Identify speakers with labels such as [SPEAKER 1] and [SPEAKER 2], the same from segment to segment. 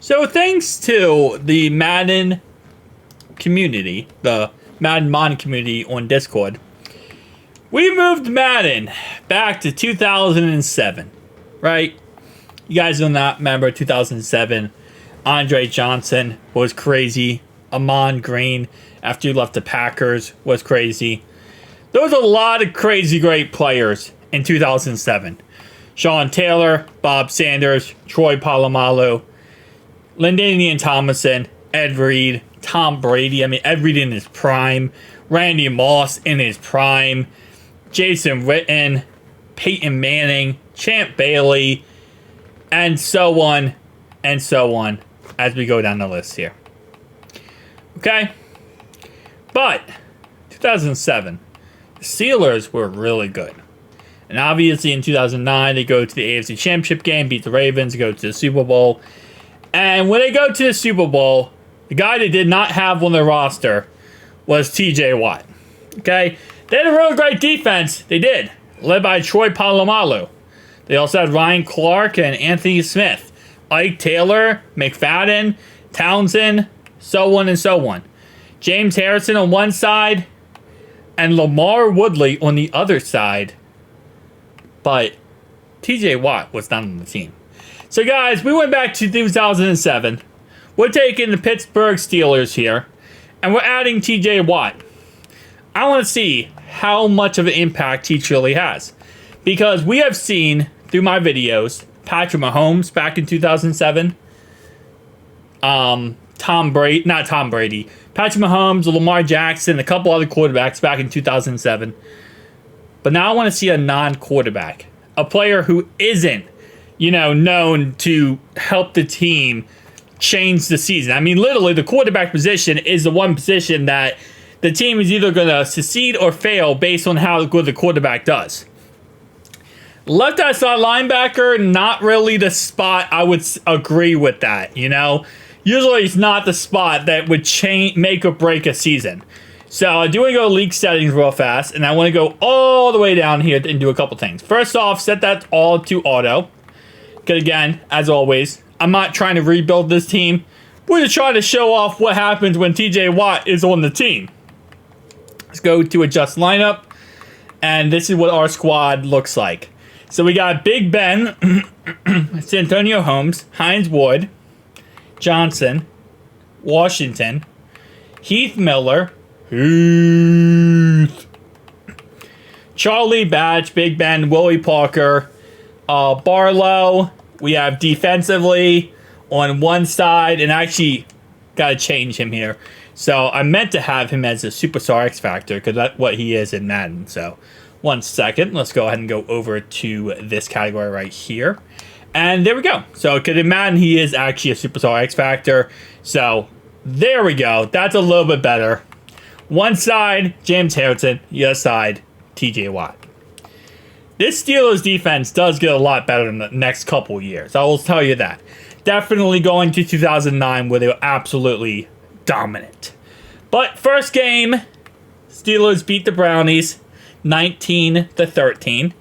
[SPEAKER 1] So thanks to the Madden community, the Madden Mon community on Discord, we moved Madden back to 2007, right? You guys do not remember 2007. Andre Johnson was crazy. Amon Green, after he left the Packers, was crazy. There was a lot of crazy great players in 2007. Sean Taylor, Bob Sanders, Troy Polamalu, LaDainian Tomlinson, Ed Reed, Tom Brady. I mean, Ed Reed in his prime. Randy Moss in his prime. Jason Witten, Peyton Manning, Champ Bailey, and so on as we go down the list here. Okay? But 2007, the Steelers were really good. And obviously in 2009, they go to the AFC Championship game, beat the Ravens, go to the Super Bowl. And when they go to the Super Bowl, the guy they did not have on their roster was TJ Watt. Okay? They had a really great defense. They did. Led by Troy Polamalu. They also had Ryan Clark and Anthony Smith. Ike Taylor, McFadden, Townsend, so on. James Harrison on one side and Lamar Woodley on the other side. But TJ Watt was not on the team. So guys, we went back to 2007. We're taking the Pittsburgh Steelers here. And we're adding TJ Watt. I want to see how much of an impact he truly has. Because we have seen, through my videos, Patrick Mahomes back in 2007. Not Tom Brady. Patrick Mahomes, Lamar Jackson, a couple other quarterbacks back in 2007. But now I want to see a non-quarterback. A player who isn't, known to help the team change the season. I mean, literally, the quarterback position is the one position that the team is either going to succeed or fail based on how good the quarterback does. Left outside linebacker, not really the spot I would agree with that, Usually it's not the spot that would make or break a season. So I do want to go league settings real fast, and I want to go all the way down here and do a couple things. First off, set that all to auto. Because again, as always, I'm not trying to rebuild this team. We're just trying to show off what happens when TJ Watt is on the team. Let's go to adjust lineup. And this is what our squad looks like. So we got Big Ben, Santonio Holmes, Hines Ward, Johnson, Washington, Heath Miller, Charlie Batch, Big Ben, Willie Parker, Barlow. We have defensively on one side, and actually got to change him here. So I meant to have him as a Superstar X Factor because that's what he is in Madden. So 1 second, let's go ahead and go over to this category right here. And there we go. So because in Madden, he is actually a Superstar X Factor. So there we go. That's a little bit better. One side, James Harrison. The other side, TJ Watt. This Steelers defense does get a lot better in the next couple years. I will tell you that. Definitely going to 2009 where they were absolutely dominant. But first game, Steelers beat the Brownies 19-13.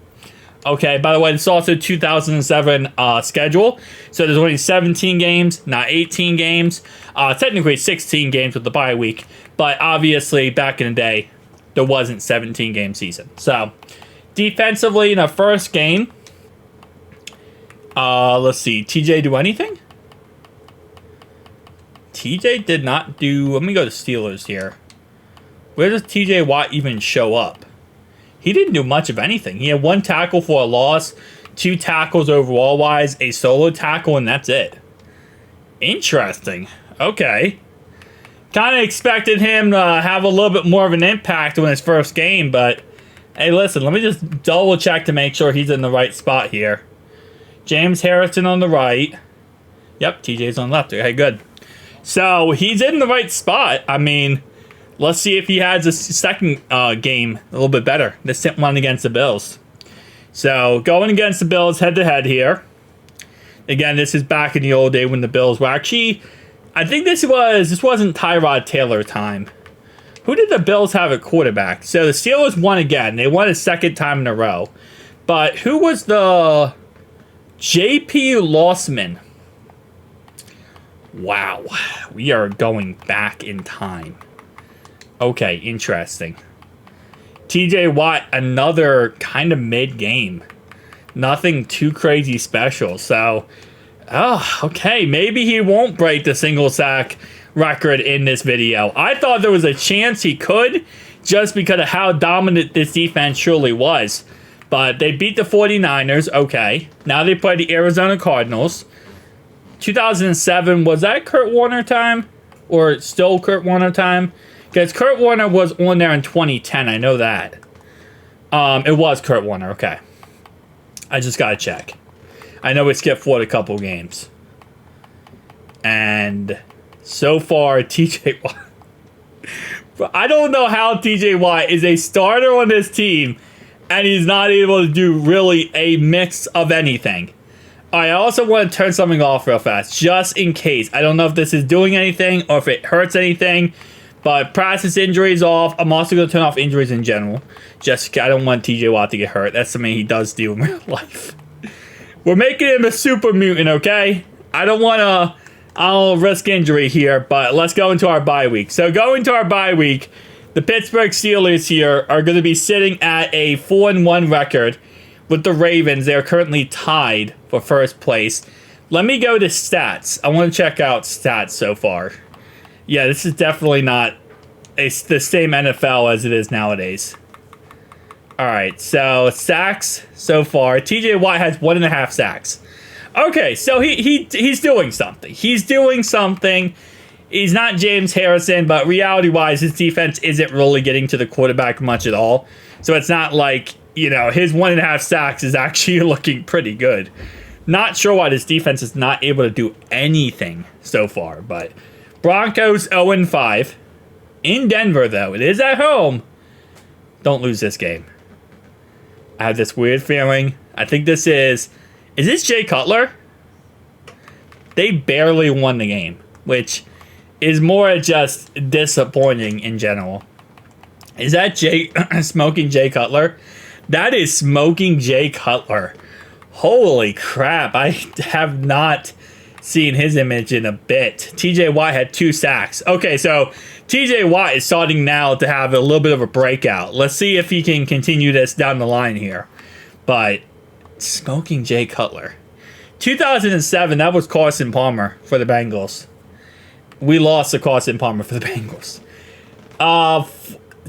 [SPEAKER 1] Okay, by the way, this is also 2007 schedule. So there's only 17 games, not 18 games. Technically 16 games with the bye week. But obviously, back in the day, there wasn't 17-game season. So, defensively, in the first game, let's see. TJ do anything? TJ did not do... Let me go to Steelers here. Where does TJ Watt even show up? He didn't do much of anything. He had 1 tackle for a loss, 2 tackles overall-wise, a solo tackle, and that's it. Interesting. Okay. Kind of expected him to have a little bit more of an impact on his first game, but hey, listen, let me just double check to make sure he's in the right spot here. James Harrison on the right. Yep, TJ's on the left. Okay, good. So he's in the right spot. I mean, let's see if he has a second game a little bit better. This one against the Bills. So going against the Bills head-to-head here. Again, this is back in the old day when the Bills were actually... I think this wasn't Tyrod Taylor time. Who did the Bills have at quarterback? So the Steelers won again. They won a second time in a row. But who was the J.P. Lossman? Wow. We are going back in time. Okay, interesting. TJ Watt, another kind of mid-game. Nothing too crazy special. So, oh, okay. Maybe he won't break the single sack record in this video. I thought there was a chance he could just because of how dominant this defense truly was. But they beat the 49ers. Okay. Now they play the Arizona Cardinals. 2007, was that Kurt Warner time? Or still Kurt Warner time? Because Kurt Warner was on there in 2010. I know that. It was Kurt Warner. Okay. I just got to check. I know we skipped forward a couple games. And so far, TJ Watt. I don't know how TJ Watt is a starter on this team and he's not able to do really a mix of anything. I also want to turn something off real fast, just in case. I don't know if this is doing anything or if it hurts anything, but practice injuries off. I'm also going to turn off injuries in general. Just, I don't want TJ Watt to get hurt. That's something he does do in real life. We're making him a super mutant, okay? I don't want to, I'll risk injury here, but let's go into our bye week. So going to our bye week, the Pittsburgh Steelers here are going to be sitting at a 4-1 record with the Ravens. They're currently tied for first place. Let me go to stats. I want to check out stats so far. Yeah, this is definitely not the same NFL as it is nowadays. All right, so sacks so far. TJ Watt has 1.5 sacks. Okay, so he's doing something. He's doing something. He's not James Harrison, but reality-wise, his defense isn't really getting to the quarterback much at all. So it's not like, you know, his 1.5 sacks is actually looking pretty good. Not sure why this defense is not able to do anything so far, but Broncos 0-5. In Denver, though. It is at home. Don't lose this game. I have this weird feeling. I think this is this Jay Cutler? They barely won the game, which is more just disappointing in general. Is that Smoking Jay Cutler? That is Smoking Jay Cutler. Holy crap. I have not seen his image in a bit. TJ Watt had 2 sacks. Okay, so TJ Watt is starting now to have a little bit of a breakout. Let's see if he can continue this down the line here. But Smoking Jay Cutler. 2007, that was Carson Palmer for the Bengals. We lost to Carson Palmer for the Bengals.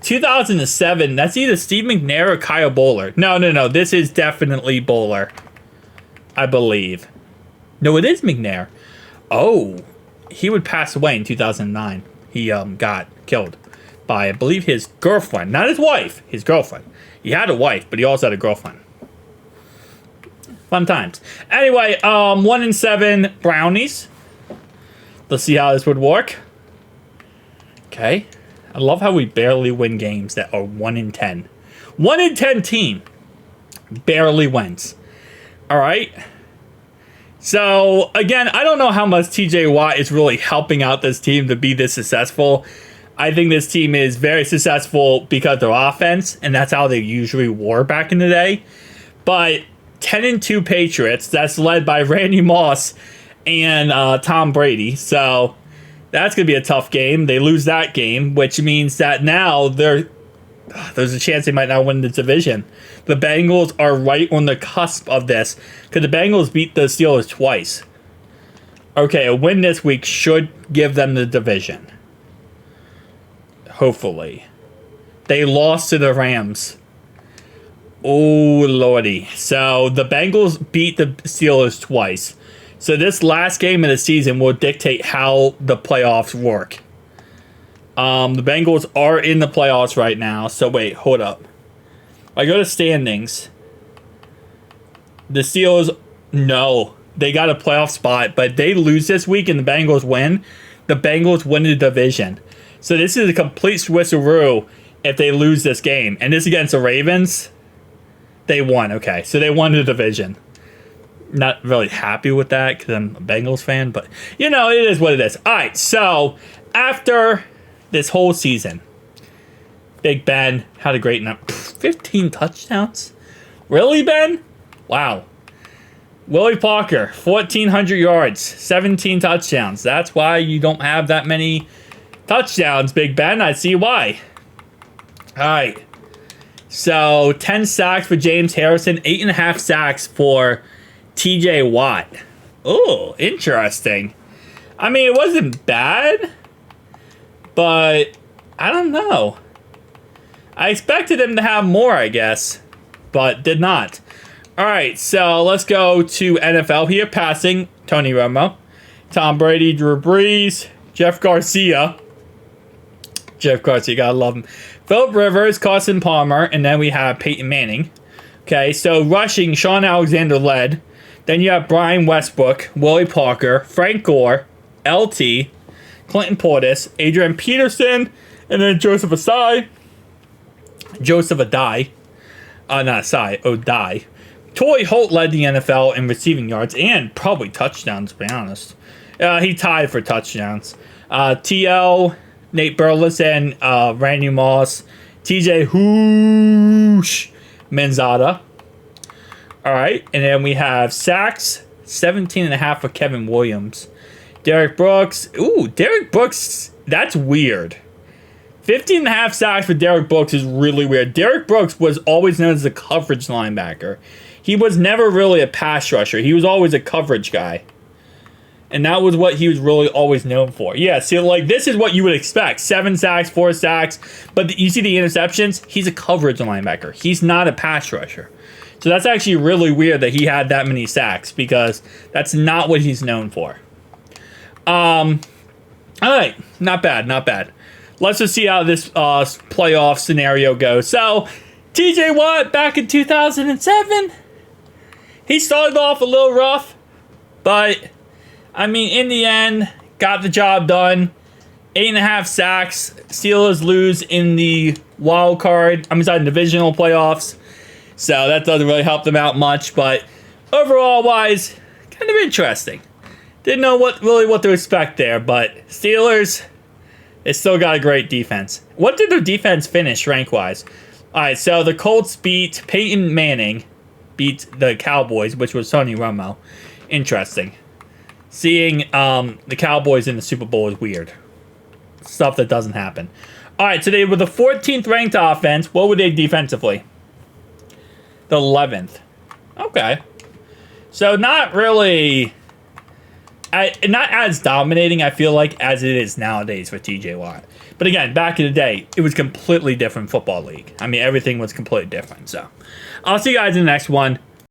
[SPEAKER 1] 2007, that's either Steve McNair or Kyle Bowler. No. This is definitely Bowler, I believe. No, it is McNair. Oh, he would pass away in 2009. He got killed by, I believe, his girlfriend. Not his wife, his girlfriend. He had a wife, but he also had a girlfriend. Fun times. Anyway, 1-7 Brownies. Let's see how this would work. Okay. I love how we barely win games that are 1-10. 1-10 team barely wins. All right. So, again, I don't know how much TJ Watt is really helping out this team to be this successful. I think this team is very successful because of their offense, and that's how they usually were back in the day. But 10-2 Patriots, that's led by Randy Moss and Tom Brady. So, that's going to be a tough game. They lose that game, which means that now there's a chance they might not win the division. The Bengals are right on the cusp of this because the Bengals beat the Steelers twice. Okay, a win this week should give them the division. Hopefully. They lost to the Rams. Oh, lordy. So the Bengals beat the Steelers twice. So this last game of the season will dictate how the playoffs work. The Bengals are in the playoffs right now. So wait, hold up. I go to standings. The Steelers, no. They got a playoff spot, but they lose this week and the Bengals win. The Bengals win the division. So this is a complete switcheroo if they lose this game. And this against the Ravens, they won. Okay, so they won the division. Not really happy with that because I'm a Bengals fan, but you know, it is what it is. All right, so after this whole season, Big Ben had a great night. 15 touchdowns? Really, Ben? Wow. Willie Parker, 1,400 yards, 17 touchdowns. That's why you don't have that many touchdowns, Big Ben. I see why. All right. So, 10 sacks for James Harrison, 8.5 sacks for TJ Watt. Oh, interesting. I mean, it wasn't bad, but I don't know. I expected him to have more, I guess, but did not. All right, so let's go to NFL here. Passing, Tony Romo, Tom Brady, Drew Brees, Jeff Garcia. Jeff Garcia, gotta love him. Phillip Rivers, Carson Palmer, and then we have Peyton Manning. Okay, so rushing, Sean Alexander led. Then you have Brian Westbrook, Willie Parker, Frank Gore, LT, Clinton Portis, Adrian Peterson, and then Joseph Asai. Joseph Adai. Not Asai, Odai. Torrey Holt led the NFL in receiving yards and probably touchdowns, to be honest. He tied for touchdowns. TL, Nate Burles, and Randy Moss. TJ Hoosh Manzada. All right, and then we have sacks, 17.5 for Kevin Williams. Derek Brooks. Ooh, Derek Brooks, that's weird. 15.5 sacks for Derek Brooks is really weird. Derek Brooks was always known as a coverage linebacker. He was never really a pass rusher. He was always a coverage guy. And that was what he was really always known for. Yeah, so like this is what you would expect. 7 sacks, 4 sacks. But you see the interceptions? He's a coverage linebacker. He's not a pass rusher. So that's actually really weird that he had that many sacks because that's not what he's known for. All right, not bad, not bad. Let's just see how this playoff scenario goes. So, TJ Watt back in 2007, he started off a little rough, but I mean, in the end, got the job done. 8.5 sacks. Steelers lose in the wild card. Divisional playoffs. So that doesn't really help them out much, but overall wise, kind of interesting. Didn't know what to expect there, but Steelers, they still got a great defense. What did their defense finish rank-wise? All right, so the Colts beat Peyton Manning, beat the Cowboys, which was Tony Romo. Interesting. Seeing the Cowboys in the Super Bowl is weird. Stuff that doesn't happen. All right, so they were the 14th ranked offense. What were they defensively? The 11th. Okay. So not really... not as dominating, I feel like, as it is nowadays for TJ Watt. But again, back in the day, it was completely different football league. I mean, everything was completely different. So, I'll see you guys in the next one.